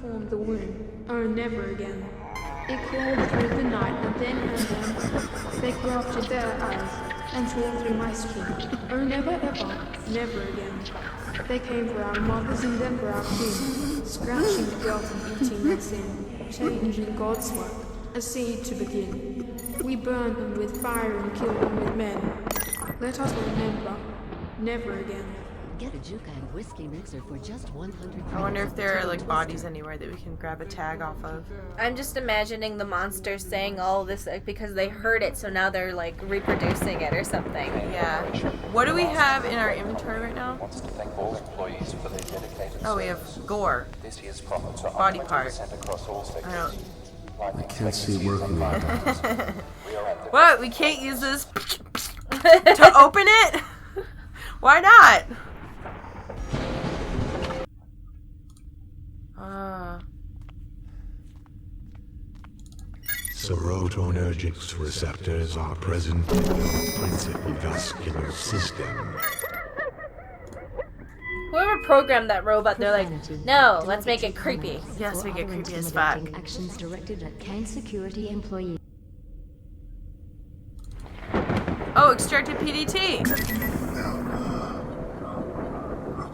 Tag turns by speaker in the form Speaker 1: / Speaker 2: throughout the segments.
Speaker 1: formed the womb. Oh, never again. It crawled through the night and then they grafted their eyes and tore through my skin. Oh, never ever, never again. They came for our mothers and then for our kin, scratching the guilt and eating their sin, changing God's work, a seed to begin. We burned them with fire and killed them with men. Let us remember, never again.
Speaker 2: Get a Juka and whiskey mixer for just 100.
Speaker 3: I wonder if there are like bodies anywhere that we can grab a tag off of.
Speaker 4: I'm just imagining the monsters saying all this because they heard it, so now they're like reproducing it or something.
Speaker 3: Yeah. What do we have in our inventory right now?
Speaker 5: Wants to thank all employees for their dedicated
Speaker 3: Oh, we have gore.
Speaker 5: This year's profits are
Speaker 3: Body
Speaker 5: up
Speaker 3: part.
Speaker 5: 20% across all sectors.
Speaker 3: I don't.
Speaker 5: I
Speaker 6: Can't see it working like that.
Speaker 3: What? We can't use this to open it? Why not?
Speaker 6: Serotonergic receptors are present in your principal vascular system.
Speaker 4: Whoever programmed that robot, they're like, no, let's make it creepy.
Speaker 3: Yes, we get creepy as fuck.
Speaker 2: Actions directed at Kane security employees.
Speaker 3: Oh, extracted PDT.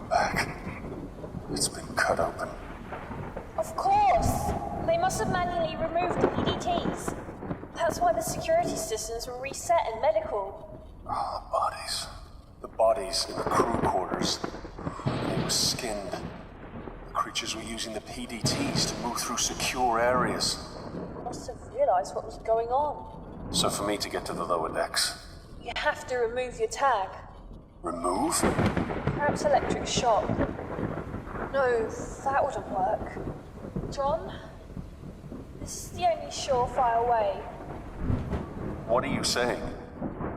Speaker 7: Back. It's been cut open.
Speaker 8: Of course! They must have manually removed the PDTs. That's why the security systems were reset in medical.
Speaker 7: Oh, the bodies. The bodies in the crew quarters. They were skinned. The creatures were using the PDTs to move through secure areas.
Speaker 8: Must have realized what was going on.
Speaker 7: So for me to get to the lower decks,
Speaker 8: You have to remove your tag.
Speaker 7: remove?
Speaker 8: Perhaps electric shock. No, that wouldn't work. John? This is the only surefire way.
Speaker 7: What are you saying?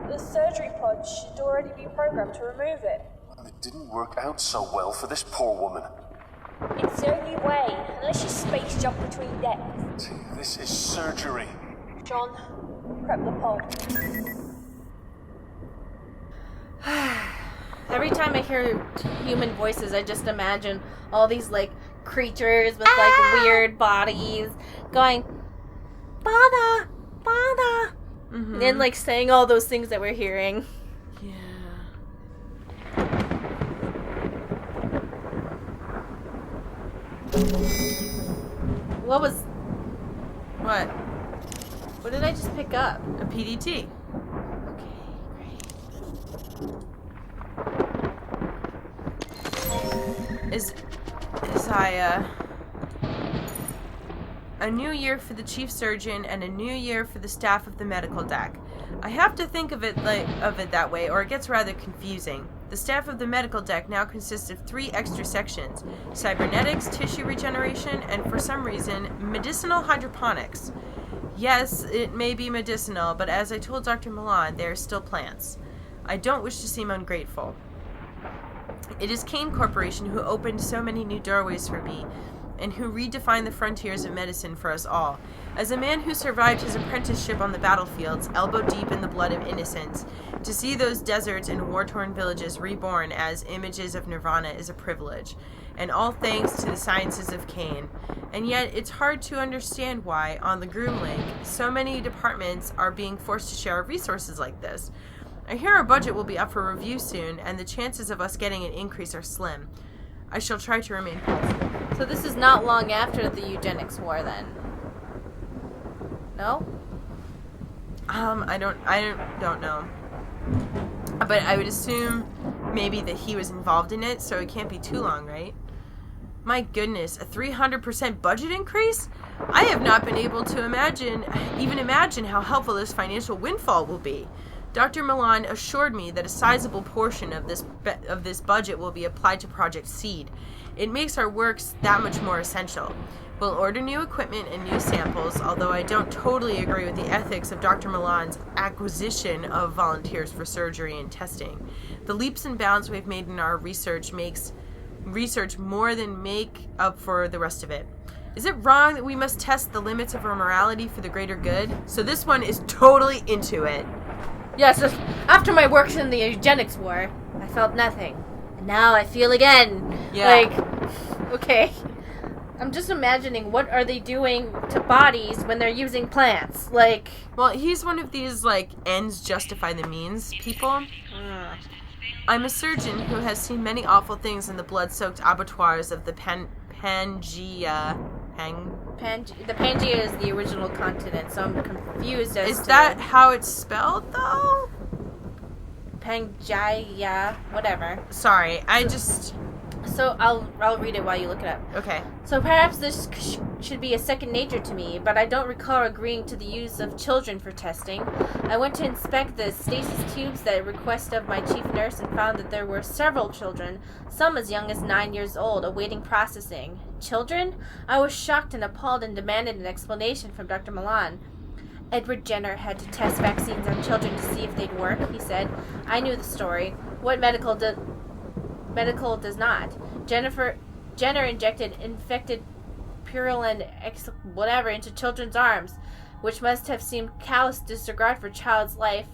Speaker 8: The surgery pod should already be programmed to remove it.
Speaker 7: Well, it didn't work out so well for this poor woman.
Speaker 8: It's the only way, unless you space jump between decks.
Speaker 7: This is surgery.
Speaker 8: John, prep the pod.
Speaker 4: Every time I hear human voices, I just imagine all these like creatures with like weird bodies going, "Bother, bother," and like saying all those things that we're hearing. What was?
Speaker 3: What?
Speaker 4: What did I just pick up?
Speaker 3: A PDT.
Speaker 4: Okay, great.
Speaker 3: Is a new year for the chief surgeon and a new year for the staff of the medical deck. I have to think of it that way, or it gets rather confusing. The staff of the medical deck now consists of 3 extra sections: cybernetics, tissue regeneration, and for some reason, medicinal hydroponics. Yes, it may be medicinal, but as I told Dr. Milan, they are still plants. I don't wish to seem ungrateful. It is Kane Corporation who opened so many new doorways for me, and who redefined the frontiers of medicine for us all. As a man who survived his apprenticeship on the battlefields, elbow deep in the blood of innocents, to see those deserts and war-torn villages reborn as images of nirvana is a privilege, and all thanks to the sciences of Kane. And yet, it's hard to understand why, on the Groom Link, so many departments are being forced to share resources like this. I hear our budget will be up for review soon, and the chances of us getting an increase are slim. I shall try to remain positive.
Speaker 4: So this is not long after the eugenics war, then? No?
Speaker 3: I don't know. But I would assume maybe that he was involved in it, so it can't be too long, right? My goodness, a 300% budget increase? I have not been able to even imagine how helpful this financial windfall will be. Dr. Milan assured me that a sizable portion of this budget will be applied to Project Seed. It makes our works that much more essential. We'll order new equipment and new samples, although I don't totally agree with the ethics of Dr. Milan's acquisition of volunteers for surgery and testing. The leaps and bounds we've made in our research makes research more than make up for the rest of it. Is it wrong that we must test the limits of our morality for the greater good? So this one is totally into it.
Speaker 4: Yes, after my works in the eugenics war, I felt nothing. And now I feel again.
Speaker 3: Yeah.
Speaker 4: Like, okay. I'm just imagining what are they doing to bodies when they're using plants? Like,
Speaker 3: Well, he's one of these, like, ends justify the means people. I'm a surgeon who has seen many awful things in the blood-soaked abattoirs of the Pangea.
Speaker 4: The Pangea is the original continent, so I'm confused as to...
Speaker 3: Is that how it's spelled, though?
Speaker 4: Pangea, whatever.
Speaker 3: Sorry, I just...
Speaker 4: So I'll read it while you look it up.
Speaker 3: Okay.
Speaker 4: So perhaps this should be a second nature to me, but I don't recall agreeing to the use of children for testing. I went to inspect the stasis tubes at request of my chief nurse and found that there were several children, some as young as 9 years old, awaiting processing. Children? I was shocked and appalled and demanded an explanation from Dr. Milan. Edward Jenner had to test vaccines on children to see if they'd work, he said. I knew the story. What medical does not. Jenner injected infected purulent whatever into children's arms, which must have seemed callous disregard for child's life,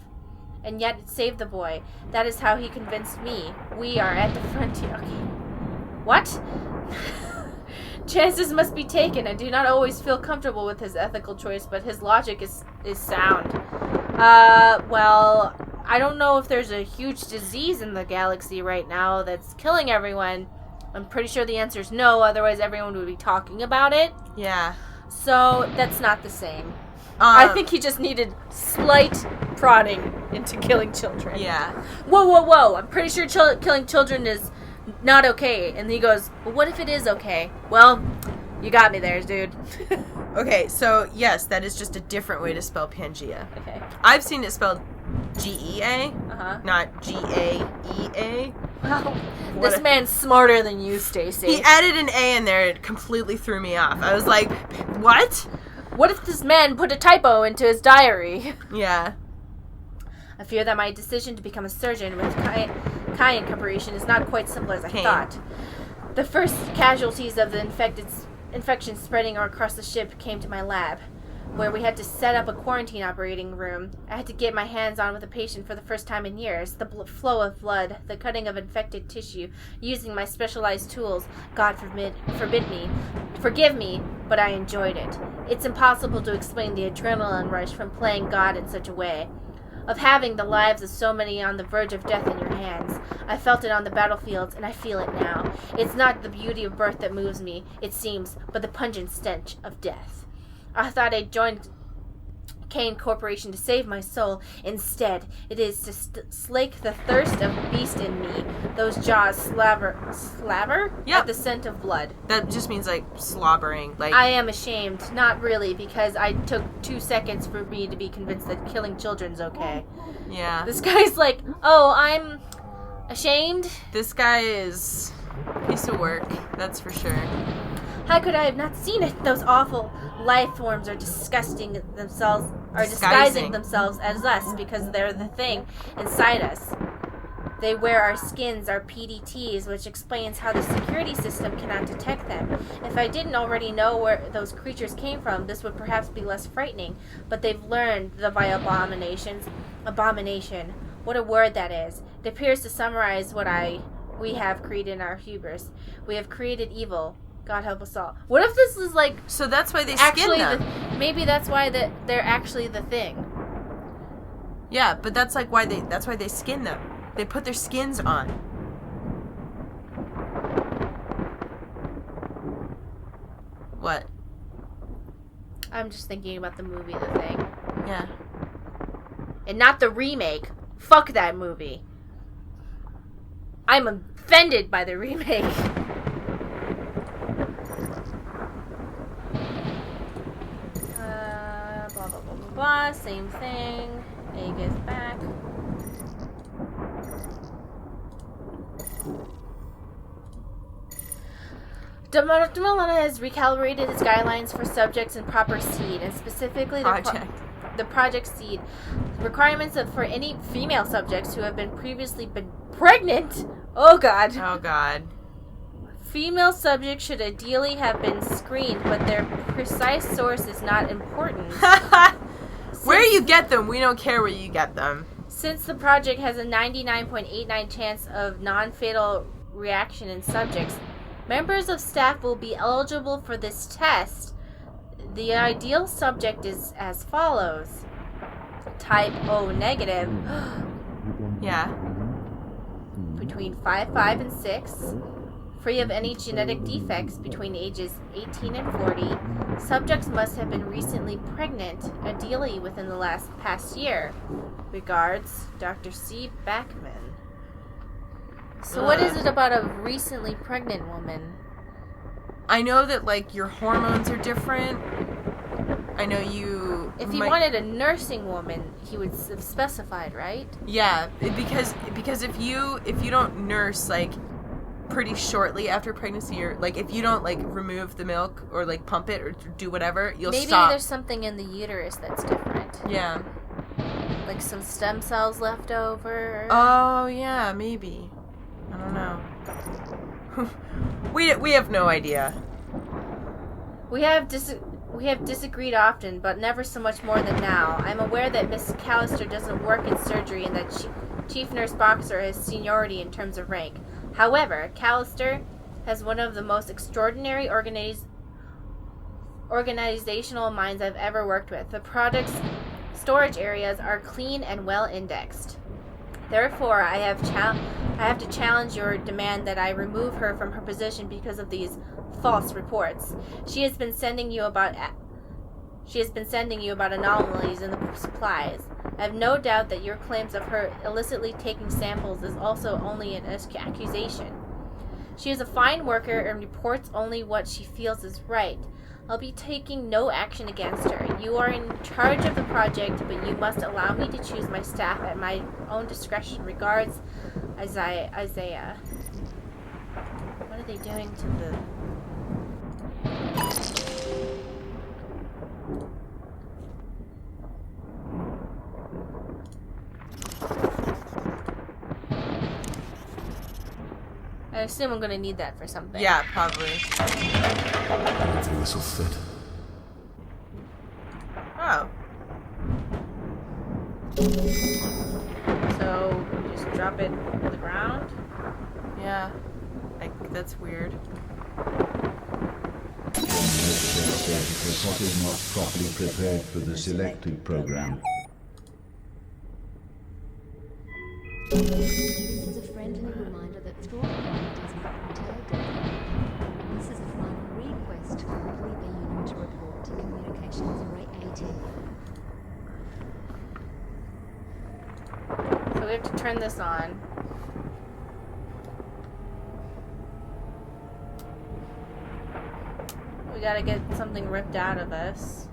Speaker 4: and yet it saved the boy. That is how he convinced me. We are at the frontier. Okay. What? Chances must be taken. I do not always feel comfortable with his ethical choice, but his logic is sound. Well, I don't know if there's a huge disease in the galaxy right now that's killing everyone. I'm pretty sure the answer is no, otherwise everyone would be talking about it.
Speaker 3: Yeah.
Speaker 4: So, that's not the same. I think he just needed slight prodding into killing children.
Speaker 3: Yeah.
Speaker 4: Whoa. I'm pretty sure killing children is not okay. And he goes, well, what if it is okay? Well, you got me there, dude.
Speaker 3: Okay, so, yes, that is just a different way to spell Pangea.
Speaker 4: Okay.
Speaker 3: I've seen it spelled G-E-A, not G-A-E-A.
Speaker 4: Wow. This man's smarter than you, Stacy.
Speaker 3: He added an A in there. It completely threw me off. I was like, what?
Speaker 4: What if this man put a typo into his diary?
Speaker 3: Yeah.
Speaker 4: I fear that my decision to become a surgeon with Cayenne Corporation is not quite simple as I thought. The first casualties of the infection spreading across the ship came to my lab, where we had to set up a quarantine operating room. I had to get my hands on with a patient for the first time in years. The flow of blood, the cutting of infected tissue, using my specialized tools. God forgive me, but I enjoyed it. It's impossible to explain the adrenaline rush from playing God in such a way, of having the lives of so many on the verge of death in your hands. I felt it on the battlefields, and I feel it now. It's not the beauty of birth that moves me, it seems, but the pungent stench of death. I thought I'd joined Cayenne Corporation to save my soul. Instead, it is to slake the thirst of the beast in me. Those jaws slaver at the scent of blood.
Speaker 3: That just means, like, slobbering. Like,
Speaker 4: I am ashamed. Not really, because I took 2 seconds for me to be convinced that killing children's okay.
Speaker 3: Yeah.
Speaker 4: This guy's like, oh, I'm ashamed?
Speaker 3: This guy is a piece of work. That's for sure.
Speaker 4: How could I have not seen it? Those awful life forms are disgusting themselves, disguising themselves as us because they're the thing inside us. They wear our skins, our PDTs, which explains how the security system cannot detect them. If I didn't already know where those creatures came from, this would perhaps be less frightening. But they've learned the vile abomination. What a word that is. It appears to summarize what we have created in our hubris. We have created evil. God help us all. What if this is like...
Speaker 3: So that's why they skin them.
Speaker 4: Maybe that's why they're actually the thing.
Speaker 3: Yeah, but that's like why they skin them. They put their skins on. What?
Speaker 4: I'm just thinking about the movie The Thing.
Speaker 3: Yeah.
Speaker 4: And not the remake. Fuck that movie. I'm offended by the remake. Blah, blah, blah, blah, blah. Same thing. Egg is back. Dr. Milana has recalibrated his guidelines for subjects in proper seed, and specifically the project seed requirements for any female subjects who have previously been pregnant. Oh God.
Speaker 3: Oh God.
Speaker 4: Female subjects should ideally have been screened, but their precise source is not important.
Speaker 3: Where you get them, we don't care where you get them.
Speaker 4: Since the project has a 99.89 chance of non-fatal reaction in subjects, Members of staff will be eligible for this test. The ideal subject is as follows. Type O negative.
Speaker 3: Yeah.
Speaker 4: Between 5'5" and 6. Free of any genetic defects between ages 18 and 40. Subjects must have been recently pregnant, ideally within the past year. Regards, Dr. C. Backman. So what is it about a recently pregnant woman?
Speaker 3: I know that, like, your hormones are different. I know you...
Speaker 4: If he wanted a nursing woman, he would have specified, right?
Speaker 3: Yeah, because if you don't nurse, like, pretty shortly after pregnancy, or, like, if you don't, like, remove the milk or, like, pump it or do whatever, you'll stop.
Speaker 4: Maybe there's something in the uterus that's different.
Speaker 3: Yeah.
Speaker 4: Like some stem cells left over.
Speaker 3: Oh, yeah, maybe. I don't know. we have no idea.
Speaker 4: We have disagreed often, but never so much more than now. I'm aware that Miss Callister doesn't work in surgery and that Chief Nurse Boxer has seniority in terms of rank. However, Callister has one of the most extraordinary organizational minds I've ever worked with. The project's storage areas are clean and well indexed. Therefore, I have to challenge your demand that I remove her from her position because of these false reports. She has been sending you about anomalies in the supplies. I have no doubt that your claims of her illicitly taking samples is also only an accusation. She is a fine worker and reports only what she feels is right. I'll be taking no action against her. You are in charge of the project, but you must allow me to choose my staff at my own discretion. Regards, Isaiah. What are they doing to the... I assume I'm going to need that for something.
Speaker 3: Yeah, probably.
Speaker 6: I don't think this will fit.
Speaker 3: Oh.
Speaker 4: So, just drop it on the ground?
Speaker 3: Yeah. Like, that's weird.
Speaker 9: What is not properly prepared for the selected program.
Speaker 2: This is a friendly reminder that straw climate does not entail death. This is a final request. Complete the unit report to Communications Array 80.
Speaker 4: So we have to turn this on. We gotta get something ripped out of us.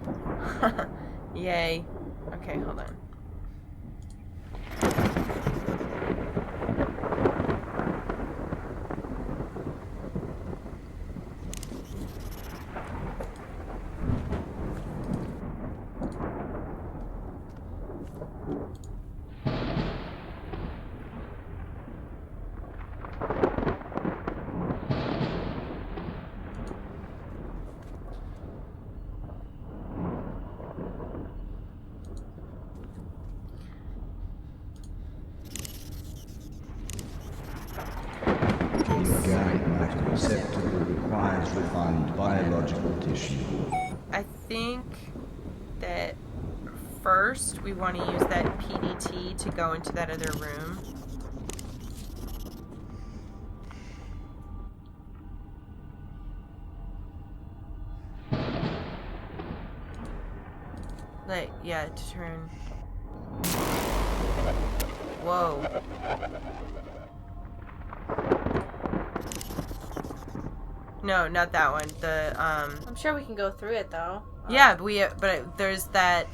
Speaker 3: Yay. Okay, hold on.
Speaker 9: Organic matter acceptable requires refined biological tissue.
Speaker 3: I think that first we want to use that PDT to go into that other room. Like, yeah, to turn. Whoa. No, not that one. The
Speaker 4: I'm sure we can go through it though.
Speaker 3: Yeah, but there's that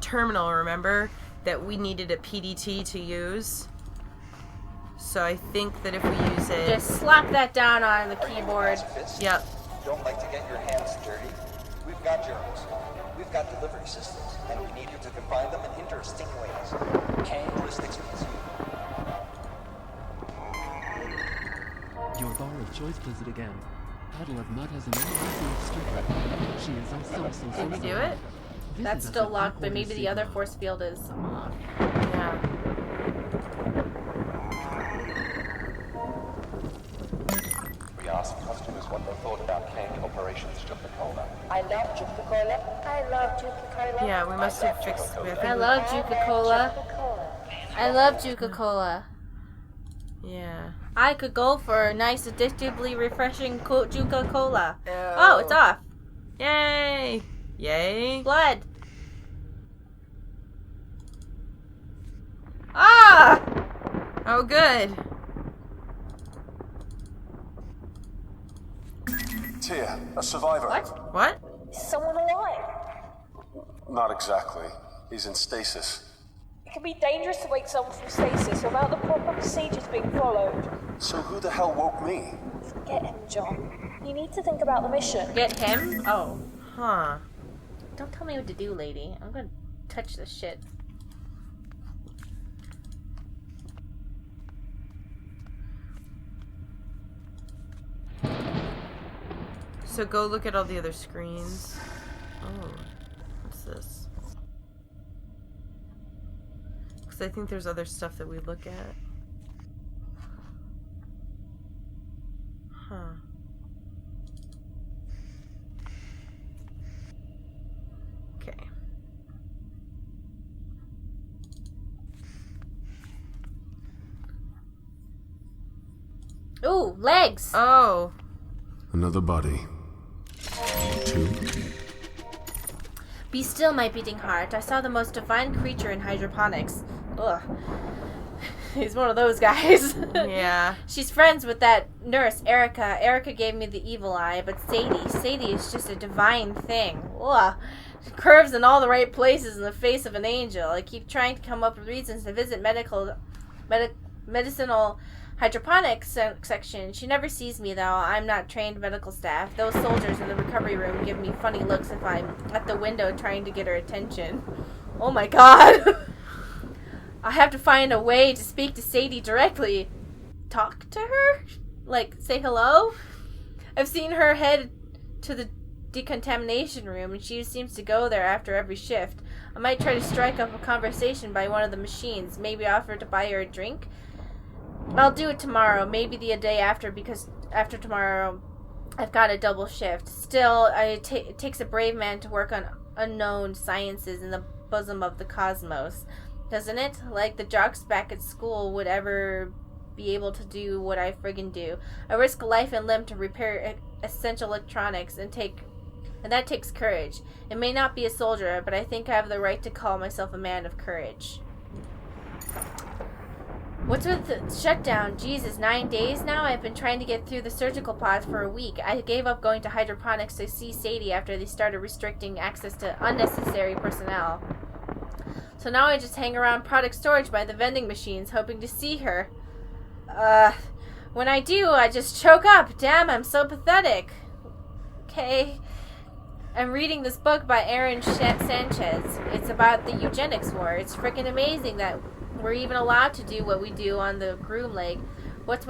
Speaker 3: terminal, remember, that we needed a PDT to use. So I think that if we use it,
Speaker 4: Just slap that down on the keyboard.
Speaker 3: yep.
Speaker 10: Don't like to get your hands dirty? We've got germs. We've got delivery systems, and we need you to confine them in interesting ways. Cannibalistic means
Speaker 11: Your bar of choice blizzard again. Puddle of mud has an amazing stripper. She is also
Speaker 3: Did we do it?
Speaker 4: That's still locked, but maybe the other force field is off.
Speaker 3: Yeah.
Speaker 5: We ask because what they thought about canned operations Jupicola.
Speaker 12: I love Jupicola. I love Jupicola.
Speaker 3: Yeah, we must have fixed.
Speaker 4: I love Juca-Cola. I love Juca-Cola.
Speaker 3: Yeah.
Speaker 4: I could go for a nice, addictively refreshing Juca-Cola. Oh, it's off.
Speaker 3: Yay! Yay!
Speaker 4: Blood. Ah!
Speaker 3: Oh, good.
Speaker 7: Tia, a survivor.
Speaker 3: What?
Speaker 8: Is someone alive?
Speaker 7: Not exactly. He's in stasis.
Speaker 8: It can be dangerous to wake someone from stasis without the proper procedures being followed.
Speaker 7: So who the hell woke me?
Speaker 8: Forget him, John. You need to think about the mission.
Speaker 4: Get him? Oh.
Speaker 3: Huh.
Speaker 4: Don't tell me what to do, lady. I'm gonna touch this shit.
Speaker 3: So go look at all the other screens. Oh. What's this? Because I think there's other stuff that we look at. Huh. Okay.
Speaker 4: Ooh, legs!
Speaker 3: Oh.
Speaker 6: Another body. 2.
Speaker 4: Be still, my beating heart. I saw the most divine creature in hydroponics. Ugh. He's one of those guys.
Speaker 3: Yeah.
Speaker 4: She's friends with that nurse, Erica. Erica gave me the evil eye, but Sadie is just a divine thing. Ugh. Curves in all the right places in the face of an angel. I keep trying to come up with reasons to visit medicinal hydroponics section. She never sees me, though. I'm not trained medical staff. Those soldiers in the recovery room give me funny looks if I'm at the window trying to get her attention. Oh my god. I have to find a way to speak to Sadie directly. Talk to her? Like, say hello? I've seen her head to the decontamination room, and she seems to go there after every shift. I might try to strike up a conversation by one of the machines. Maybe offer to buy her a drink. I'll do it tomorrow, maybe the day after, because after tomorrow I've got a double shift. Still, it takes a brave man to work on unknown sciences in the bosom of the cosmos, doesn't it? Like the jocks back at school would ever be able to do what I friggin' do. I risk life and limb to repair essential electronics, and that takes courage. It may not be a soldier, but I think I have the right to call myself a man of courage. What's with the shutdown? Jesus, 9 days now? I've been trying to get through the surgical pods for a week. I gave up going to hydroponics to see Sadie after they started restricting access to unnecessary personnel. So now I just hang around product storage by the vending machines, hoping to see her. When I do, I just choke up. Damn, I'm so pathetic. Okay. I'm reading this book by Aaron Sanchez. It's about the eugenics war. It's freaking amazing that we're even allowed to do what we do on the groom leg. What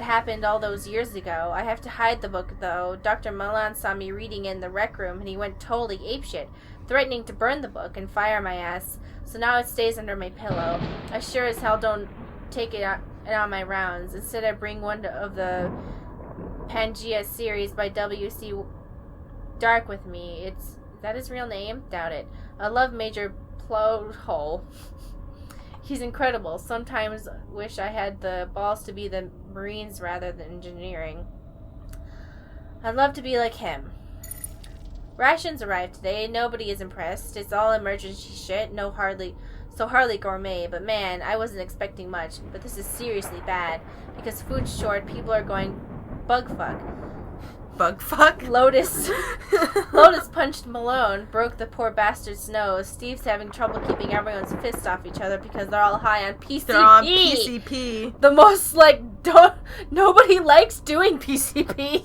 Speaker 4: happened all those years ago? I have to hide the book, though. Dr. Milan saw me reading in the rec room, and he went totally apeshit, threatening to burn the book and fire my ass. So now it stays under my pillow. I sure as hell don't take it on my rounds. Instead, I bring one of the Pangea series by W.C. Dark with me. Is that his real name? Doubt it. I love Major Plowhole. He's incredible. Sometimes wish I had the balls to be the Marines rather than engineering. I'd love to be like him. Rations arrived today. Nobody is impressed. It's all emergency shit. Hardly gourmet. But man, I wasn't expecting much. But this is seriously bad. Because food's short, people are going bug fuck.
Speaker 3: Bug fuck?
Speaker 4: Lotus punched Malone, broke the poor bastard's nose. Steve's having trouble keeping everyone's fists off each other because they're all high on PCP.
Speaker 3: They're on PCP.
Speaker 4: The most, nobody likes doing PCP.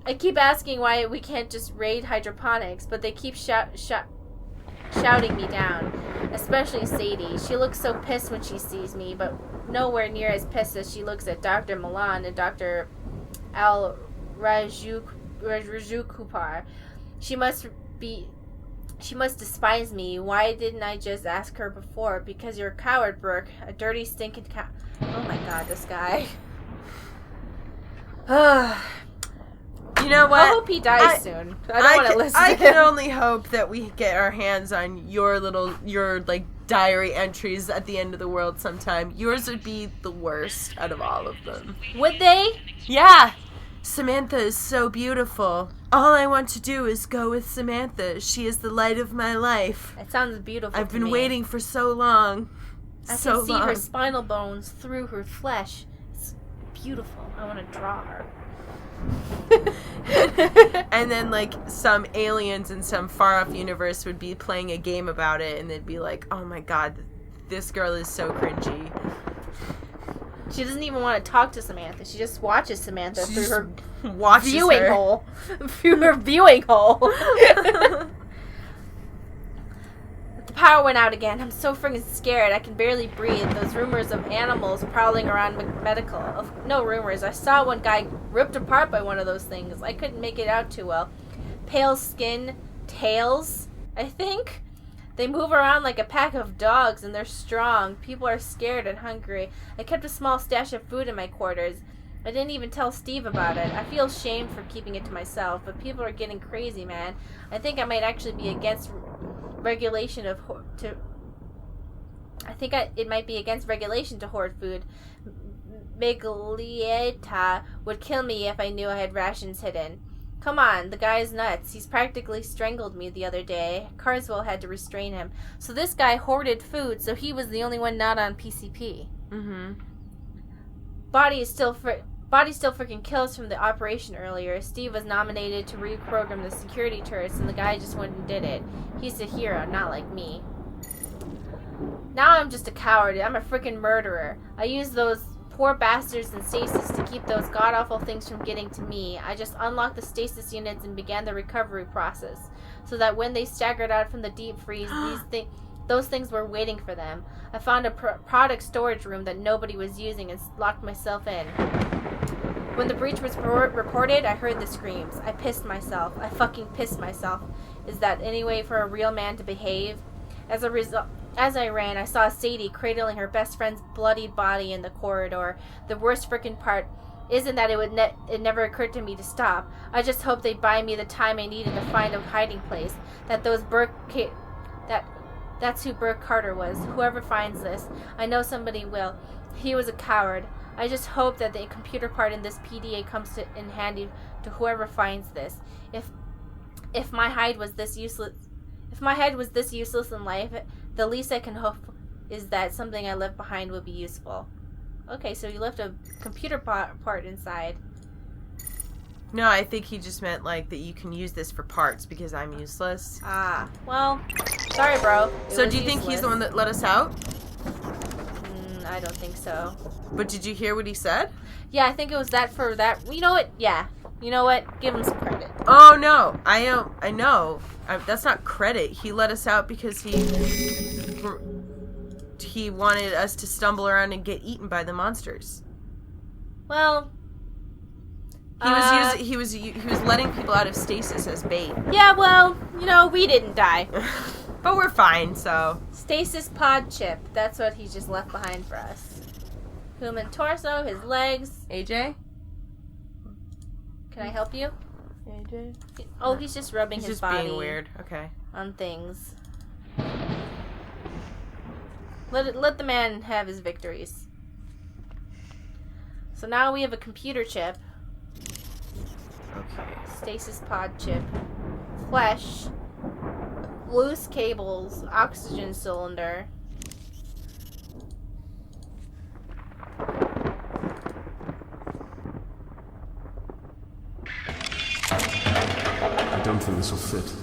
Speaker 4: I keep asking why we can't just raid hydroponics, but they keep shouting me down. Especially Sadie. She looks so pissed when she sees me, but nowhere near as pissed as she looks at Dr. Milan and Dr. Rajukupar. She must despise me. Why didn't I just ask her before? Because you're a coward, Brooke. A dirty, stinking Oh my god, this guy.
Speaker 3: You know what?
Speaker 4: I hope he dies soon. I don't want to listen to
Speaker 3: I
Speaker 4: him.
Speaker 3: can only hope that we get our hands on your like diary entries at the end of the world sometime. Yours would be the worst out of all of them.
Speaker 4: Would they?
Speaker 3: Yeah. Samantha is so beautiful. All I want to do is go with Samantha. She is the light of my life.
Speaker 4: It sounds beautiful.
Speaker 3: I've
Speaker 4: to
Speaker 3: been
Speaker 4: me.
Speaker 3: waiting for so long.
Speaker 4: I
Speaker 3: so
Speaker 4: can see
Speaker 3: long.
Speaker 4: her spinal bones through her flesh. It's beautiful. I want to draw her.
Speaker 3: And then like some aliens in some far off universe would be playing a game about it, and they'd be like, oh my god, this girl is so cringy.
Speaker 4: She doesn't even want to talk to Samantha. She just watches Samantha through her
Speaker 3: watches
Speaker 4: viewing
Speaker 3: her.
Speaker 4: hole. Through her viewing hole. The power went out again. I'm so freaking scared. I can barely breathe. Those rumors of animals prowling around medical. No rumors. I saw one guy ripped apart by one of those things. I couldn't make it out too well. Pale skin, tails, I think. They move around like a pack of dogs, and they're strong. People are scared and hungry. I kept a small stash of food in my quarters. I didn't even tell Steve about it. I feel shamed for keeping it to myself, but people are getting crazy, man. I think I might actually be against regulation of it might be against regulation to hoard food. Miglietta would kill me if I knew I had rations hidden. Come on, the guy's nuts. He's practically strangled me the other day. Carswell had to restrain him. So this guy hoarded food, so he was the only one not on PCP.
Speaker 3: Mm-hmm.
Speaker 4: Body still freaking kills from the operation earlier. Steve was nominated to reprogram the security turrets, and the guy just went and did it. He's a hero, not like me. Now I'm just a coward. I'm a freaking murderer. I used those poor bastards in Stasis to keep those god-awful things from getting to me. I just unlocked the Stasis units and began the recovery process, so that when they staggered out from the deep freeze, those things were waiting for them. I found a product storage room that nobody was using and locked myself in. When the breach was reported, I heard the screams. I pissed myself. I fucking pissed myself. Is that any way for a real man to behave? As I ran, I saw Sadie cradling her best friend's bloodied body in the corridor. The worst frickin' part isn't that it never occurred to me to stop. I just hope they buy me the time I needed to find a hiding place. That's who Burke Carter was. Whoever finds this, I know somebody will. He was a coward. I just hope that the computer part in this PDA comes in handy to whoever finds this. If my hide was this useless, if my head was this useless in life, the least I can hope is that something I left behind will be useful. Okay, so you left a computer part inside.
Speaker 3: No, I think he just meant like that you can use this for parts because I'm useless.
Speaker 4: Ah, well, sorry, bro.
Speaker 3: So do you think he's the one that let us out?
Speaker 4: I don't think so.
Speaker 3: But did you hear what he said?
Speaker 4: Yeah, I think it was that for that. You know what? Yeah. You know what? Give him some credit.
Speaker 3: Oh, no. I know. That's not credit. He let us out because he wanted us to stumble around and get eaten by the monsters.
Speaker 4: Well,
Speaker 3: he was letting people out of stasis as bait.
Speaker 4: Yeah, well, we didn't die.
Speaker 3: But we're fine, so.
Speaker 4: Stasis pod chip. That's what he just left behind for us. Human torso, his legs.
Speaker 3: AJ?
Speaker 4: Can I help you?
Speaker 3: AJ?
Speaker 4: Oh, he's just rubbing his body.
Speaker 3: He's just being weird. Okay.
Speaker 4: On things. Let the man have his victories. So now we have a computer chip.
Speaker 3: Okay.
Speaker 4: Stasis pod chip. Flesh. Loose cables. Oxygen cylinder.
Speaker 7: I don't think this will fit.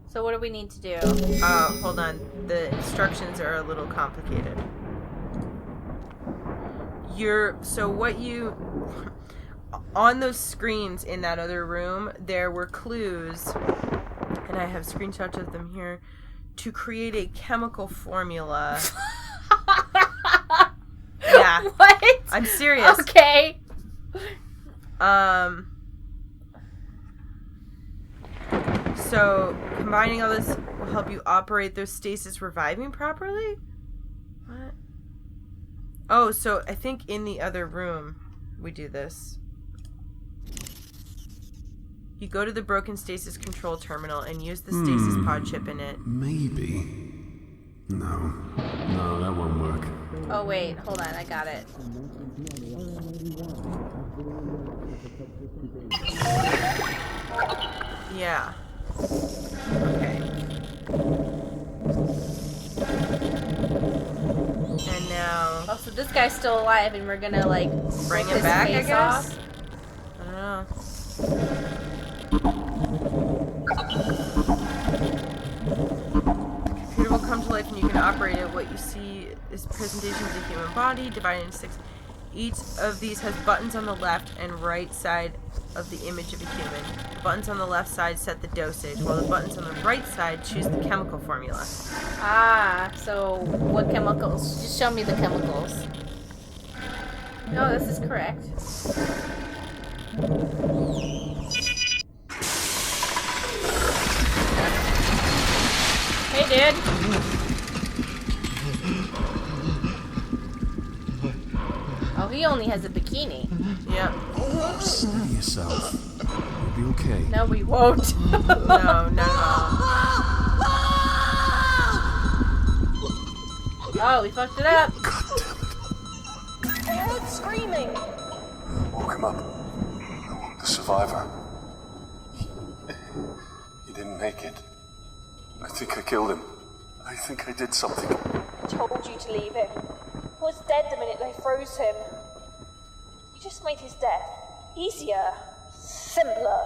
Speaker 4: So what do we need to do?
Speaker 3: Hold on. The instructions are a little complicated. On those screens in that other room, there were clues, and I have screenshots of them here, to create a chemical formula. Yeah.
Speaker 4: What?
Speaker 3: I'm serious.
Speaker 4: Okay.
Speaker 3: So, combining all this will help you operate those stasis reviving properly? What? Oh, so I think in the other room we do this. You go to the broken stasis control terminal and use the stasis pod chip in it.
Speaker 6: Maybe. No, that won't work.
Speaker 4: Oh wait, hold on, I got it.
Speaker 3: Yeah. Okay. And now...
Speaker 4: Oh, so this guy's still alive and we're gonna, like,
Speaker 3: bring
Speaker 4: his
Speaker 3: him back, I
Speaker 4: face
Speaker 3: guess?
Speaker 4: off?
Speaker 3: I don't know. The computer will come to life and you can operate it. What you see is presentation of the human body divided into 6. Each of these has buttons on the left and right side of the image of a human. The buttons on the left side set the dosage, while the buttons on the right side choose the chemical formula.
Speaker 4: Ah, so what chemicals? Just show me the chemicals. No, this is correct. Hey, dude. Oh, he only has a bikini.
Speaker 3: Yep.
Speaker 6: Steady yourself. You'll be okay.
Speaker 4: No, we won't.
Speaker 3: No, not at all.
Speaker 4: Oh, we fucked it up.
Speaker 6: God damn it.
Speaker 8: I heard screaming.
Speaker 7: Woke him up. The survivor. He didn't make it. I think I killed him. I think I did something.
Speaker 8: I told you to leave him. He was dead the minute they froze him. You just made his death easier, simpler.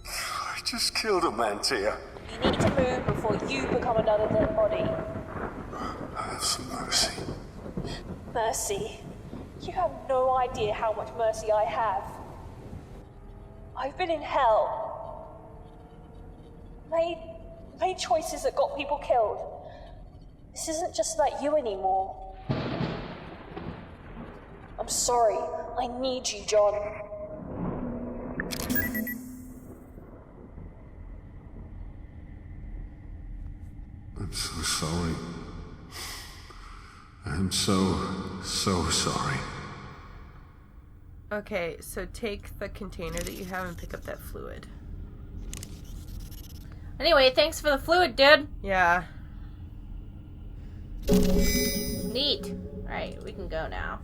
Speaker 7: I just killed a man, Tia.
Speaker 8: You need to move before you become another dead body.
Speaker 7: Have some mercy.
Speaker 8: Mercy? You have no idea how much mercy I have. I've been in hell. Made choices that got people killed. This isn't just about you anymore. I'm sorry. I need you, John.
Speaker 6: I'm so sorry. I'm so sorry.
Speaker 3: Okay, so take the container that you have and pick up that fluid.
Speaker 4: Anyway, thanks for the fluid, dude.
Speaker 3: Yeah.
Speaker 4: Neat. Alright, we can go now.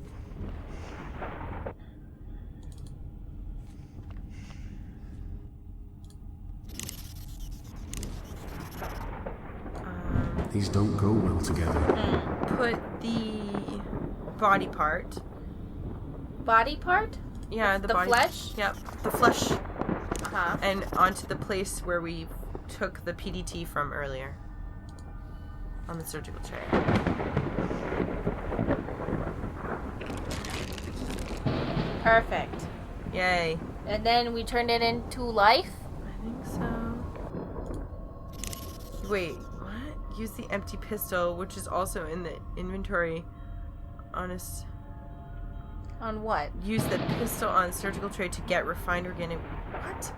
Speaker 6: These don't go well together.
Speaker 3: Put the body part.
Speaker 4: Body part?
Speaker 3: Yeah,
Speaker 4: the
Speaker 3: body.
Speaker 4: flesh?
Speaker 3: Yep, the flesh.
Speaker 4: Uh-huh.
Speaker 3: And onto the place where we took the PDT from earlier. On the surgical tray.
Speaker 4: Perfect.
Speaker 3: Yay.
Speaker 4: And then we turned it into life?
Speaker 3: I think so. Wait, what? Use the empty pistol, which is also in the inventory. On
Speaker 4: what?
Speaker 3: Use the pistol on surgical tray to get refined organic. What?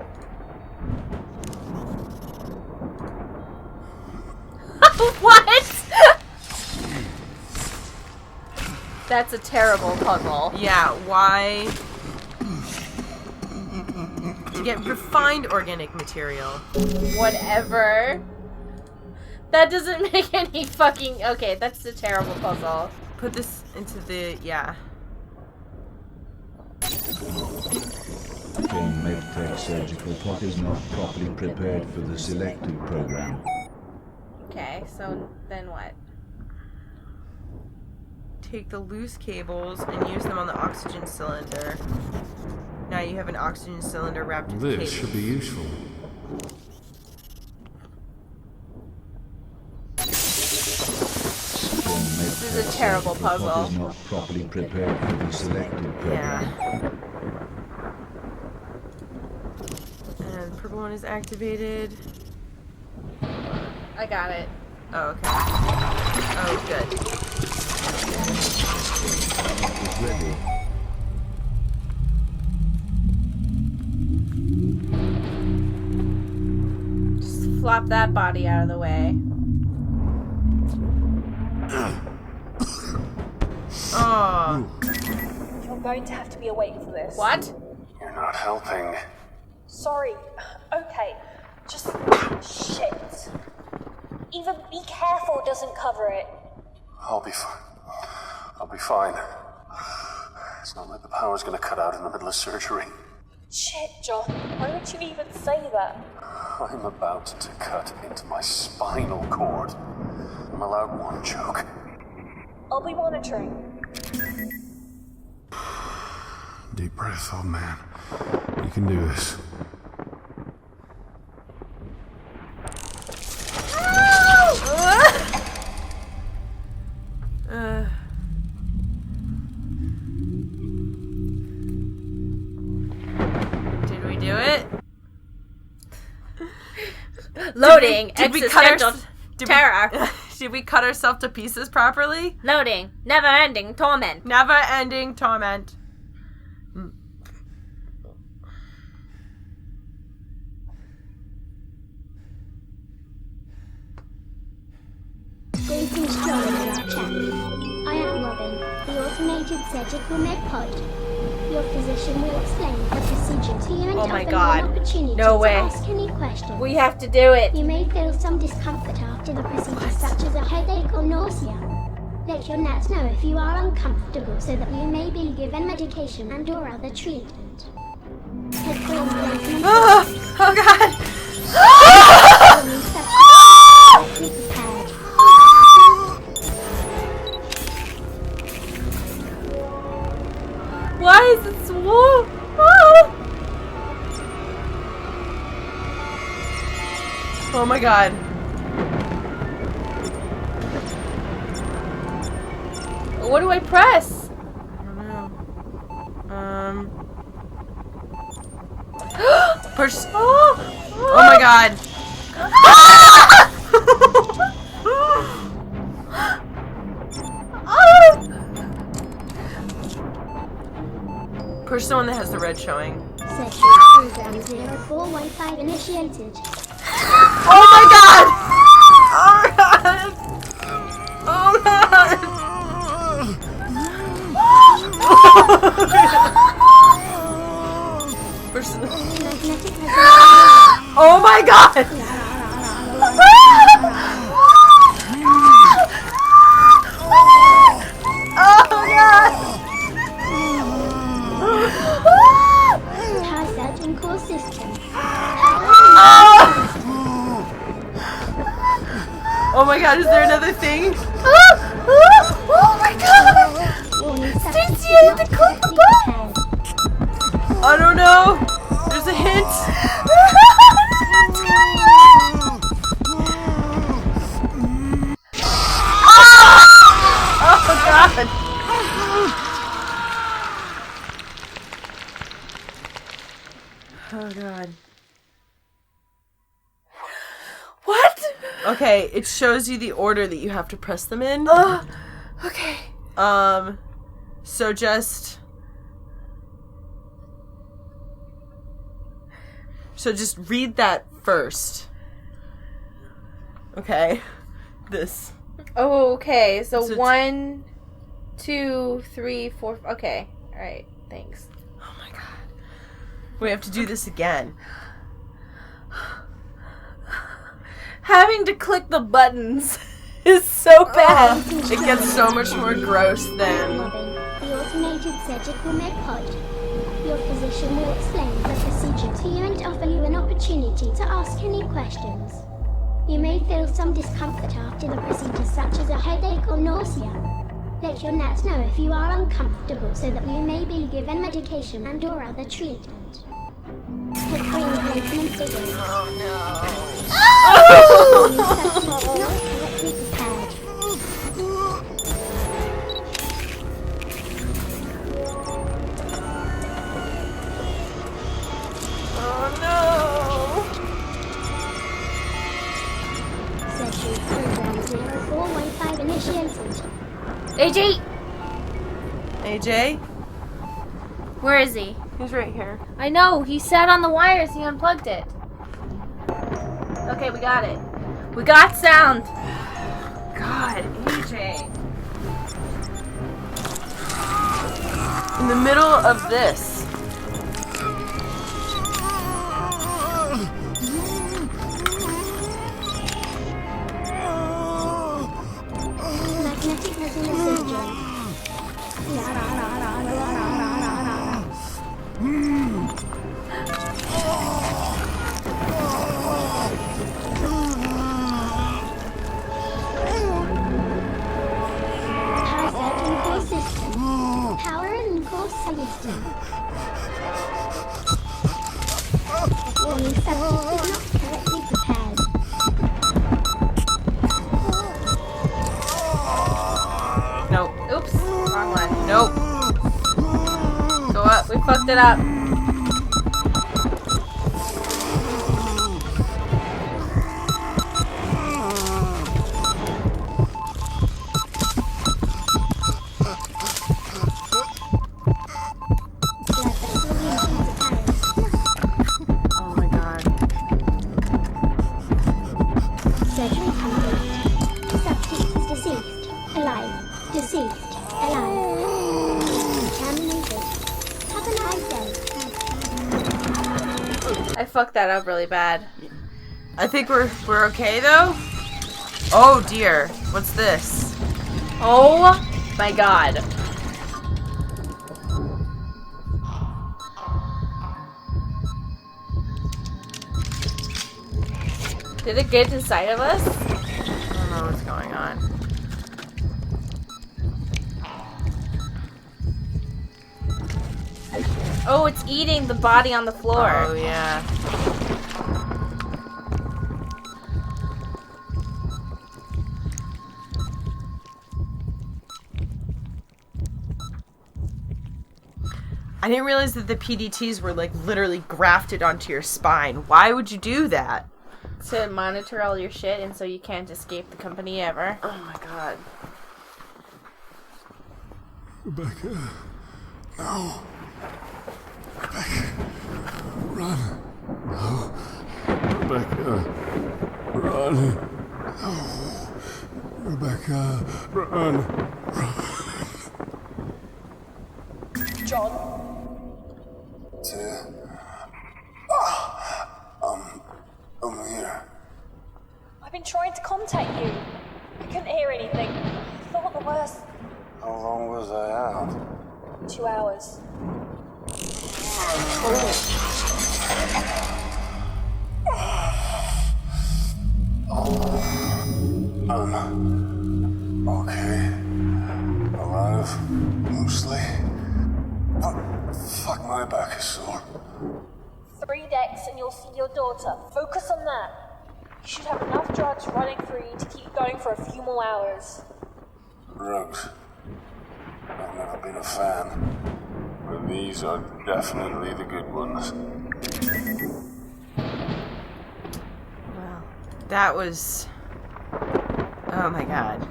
Speaker 4: What? That's a terrible puzzle.
Speaker 3: Yeah, why? To get refined organic material.
Speaker 4: Whatever. That doesn't make any fucking... Okay, that's a terrible puzzle.
Speaker 3: Put this into the... Yeah.
Speaker 9: King MedTech surgical plot is not properly prepared for the selective program.
Speaker 4: Okay, so then what?
Speaker 3: Take the loose cables and use them on the oxygen cylinder. Now you have an oxygen cylinder wrapped in cables.
Speaker 6: This should be useful.
Speaker 4: This is a terrible puzzle.
Speaker 9: Is not properly prepared for the selective program.
Speaker 3: Yeah. And the purple one is activated.
Speaker 4: I got it.
Speaker 3: Oh, okay. Oh, good.
Speaker 9: It's ready.
Speaker 4: Just flop that body out of the way.
Speaker 3: Oh.
Speaker 8: You're going to have to be awake for this.
Speaker 4: What?
Speaker 7: You're not helping.
Speaker 8: Sorry. Okay. Just... shit. Even be careful doesn't cover it.
Speaker 7: I'll be fine. I'll be fine. It's not like the power's gonna cut out in the middle of surgery.
Speaker 8: Shit, John. Why would you even say that?
Speaker 7: I'm about to cut into my spinal cord. I'm allowed one joke.
Speaker 8: I'll be monitoring.
Speaker 6: Deep breath, old man. You can do this.
Speaker 3: Did we do it?
Speaker 4: Loading.
Speaker 3: Did we cut
Speaker 4: Existential terror.
Speaker 3: Did we cut ourselves to pieces properly?
Speaker 4: Loading. Never-ending torment.
Speaker 3: Never-ending torment.
Speaker 13: Greetings, John and our chat. I am Robin, the automated surgical med pod. Your physician will explain the procedure to you and
Speaker 4: Oh my
Speaker 13: offer
Speaker 4: God.
Speaker 13: you an opportunity
Speaker 4: No
Speaker 13: to
Speaker 4: way.
Speaker 13: ask any questions.
Speaker 4: We have to do it.
Speaker 13: You may feel some discomfort after the procedure, such as a headache or nausea. Let your nurse know if you are uncomfortable so that you may be given medication and or other treatment. Head for implantation.
Speaker 3: Oh God!
Speaker 13: Be prepared.
Speaker 3: Why is it so? Oh my God!
Speaker 4: What do I press?
Speaker 3: I don't know. Push. Oh my God! Push the one that has the red showing.
Speaker 13: Session program 0415 initiated.
Speaker 3: Oh my God! Oh God! Oh God! Oh my God! Oh God!
Speaker 13: High surgeon core system.
Speaker 3: Oh my God, is there another thing?
Speaker 4: Oh my God! Stacy, you have to click the button!
Speaker 3: I don't know. There's a hint. Oh God! Oh God.
Speaker 4: What?
Speaker 3: Okay, it shows you the order that you have to press them in.
Speaker 4: Okay.
Speaker 3: So just read that first. Okay. This.
Speaker 4: Oh, okay. So
Speaker 3: So
Speaker 4: 1, 2, 3, 4. Okay. All right. Thanks.
Speaker 3: Oh my God. We have to do this again.
Speaker 4: Having to click the buttons is so bad.
Speaker 3: It gets so much more gross than.
Speaker 13: Robin, the automated surgical med pod. Your physician will explain the procedure to you and offer you an opportunity to ask any questions. You may feel some discomfort after the procedure, such as a headache or nausea. Let your nurse know if you are uncomfortable so that you may be given medication and or other treatment. Head for implantation and figure.
Speaker 3: Oh no.
Speaker 13: Not correctly prepared.
Speaker 3: Oh
Speaker 13: Session program 0415 initiated.
Speaker 4: AJ!
Speaker 3: no. AJ?
Speaker 4: Where is he?
Speaker 3: He's right here.
Speaker 4: I know. He sat on the wires. He unplugged it. Okay, we got it. We got sound.
Speaker 3: God, AJ. In the middle of this.
Speaker 13: Magnetic resonance syndrome. Power and core system. Warning, subject is not correctly prepared.
Speaker 3: Nope. Oops. Wrong one. Nope. Go up.
Speaker 4: We fucked it up.
Speaker 3: Oh my god.
Speaker 13: Surgery complete. Subject is deceased. Alive. Deceased. Alive. Terminated. Have a nice day.
Speaker 4: I fucked that up really bad.
Speaker 3: I think we're okay though. Oh dear. What's this?
Speaker 4: Oh my god. Did it get inside of us?
Speaker 3: I don't know what's going on.
Speaker 4: Oh, it's eating the body on the floor.
Speaker 3: Oh yeah. I didn't realize that the PDTs were like literally grafted onto your spine. Why would you do that?
Speaker 4: To monitor all your shit and so you can't escape the company ever.
Speaker 3: Oh my god.
Speaker 6: Rebecca. No. Rebecca. Run. No. Rebecca. Run. No. Rebecca. Run.
Speaker 8: John?
Speaker 7: I'm here.
Speaker 8: I've been trying to contact you. I couldn't hear anything. I thought the worst.
Speaker 7: How long was I out?
Speaker 8: 2 hours.
Speaker 7: Okay. Alive. Mostly. But fuck, my back is sore.
Speaker 8: 3 decks and you'll see your daughter. Focus on that. You should have enough drugs running through you to keep going for a few more hours.
Speaker 7: Drugs. I've never been a fan. But these are definitely the good ones.
Speaker 3: Wow. That was... Oh my god.